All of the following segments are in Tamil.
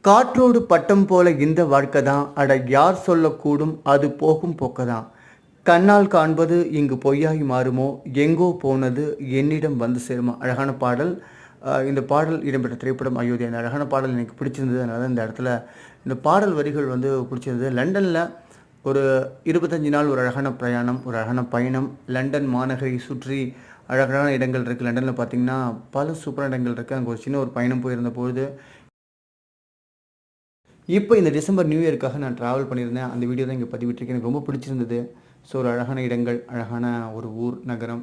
காற்றோடு பட்டம் போல இந்த வாழ்க்கை தான், அட யார் சொல்லக்கூடும் அது போகும் போக்கதான். கண்ணால் காண்பது இங்கு பொய்யாகி மாறுமோ, எங்கோ போனது என்னிடம் வந்து சேருமா. அழகான பாடல். இந்த பாடல் இடம்பெற்ற திரைப்படம் அயோத்தி. அந்த அழகான பாடல் எனக்கு பிடிச்சிருந்தது. அதனால இந்த இடத்துல இந்த பாடல் வரிகள் வந்து பிடிச்சிருந்தது. லண்டனில் ஒரு 25 நாள் ஒரு அழகான பிரயாணம், ஒரு அழகான பயணம். லண்டன் மாநகரை சுற்றி அழகான இடங்கள் இருக்குது. லண்டனில் பார்த்தீங்கன்னா பல சூப்பரான இடங்கள் இருக்குது. அங்கே ஒரு சின்ன ஒரு பயணம் போயிருந்த பொழுது இப்போ இந்த டிசம்பர் நியூ இயருக்காக நான் ட்ராவல் பண்ணியிருந்தேன். அந்த வீடியோ தான் இங்கே பதிவிட்டிருக்கேன். எனக்கு ரொம்ப பிடிச்சிருந்தது. ஸோ ஒரு அழகான இடங்கள், அழகான ஒரு ஊர், நகரம்.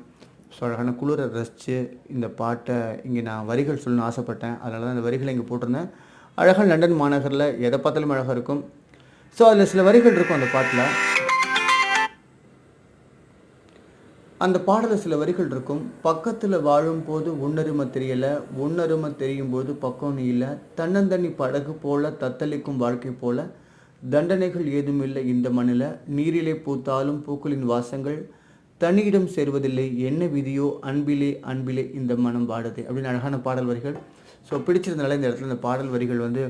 ஸோ அழகான குளிரை ரசித்து இந்த பாட்டை இங்கே நான் வரிகள் சொல்லணும்னு ஆசைப்பட்டேன். அதனால தான் அந்த வரிகளை இங்கே போட்டிருந்தேன். அழகான லண்டன் மாநகரில் எதை பார்த்தாலும் அழகாக இருக்கும். ஸோ அதில் சில வரிகள் இருக்கும் அந்த பாட்டில். அந்த பாடலில் சில வரிகள் இருக்கும். பக்கத்தில் வாழும்போது உன்னருமை தெரியலை, உன்னருமை தெரியும் போது பக்கம் நீ இல்லை, தன்னந்தனி படகு போல தத்தளிக்கும் வாழ்க்கை போல, தண்டனைகள் ஏதுமில்லை இந்த மண்ணில், நீரிலே பூத்தாலும் பூக்களின் வாசங்கள் தனியிடம் சேர்வதில்லை, என்ன விதியோ அன்பிலே அன்பிலே இந்த மனம் பாடுது அப்படின்னு அழகான பாடல் வரிகள். ஸோ பிடிச்சிருந்தனால இந்த இடத்துல இந்த பாடல் வரிகள் வந்து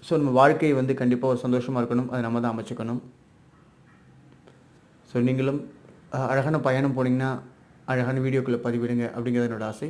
ஸோ நம்ம வாழ்க்கையை வந்து கண்டிப்பாக ஒரு சந்தோஷமாக இருக்கணும், அதை நம்ம தான் அமைச்சுக்கணும். ஸோ நீங்களும் அழகான பயணம் போனீங்கன்னா அழகான வீடியோக்களை பதிவிடுங்க அப்படிங்கிறது என்னோட ஆசை.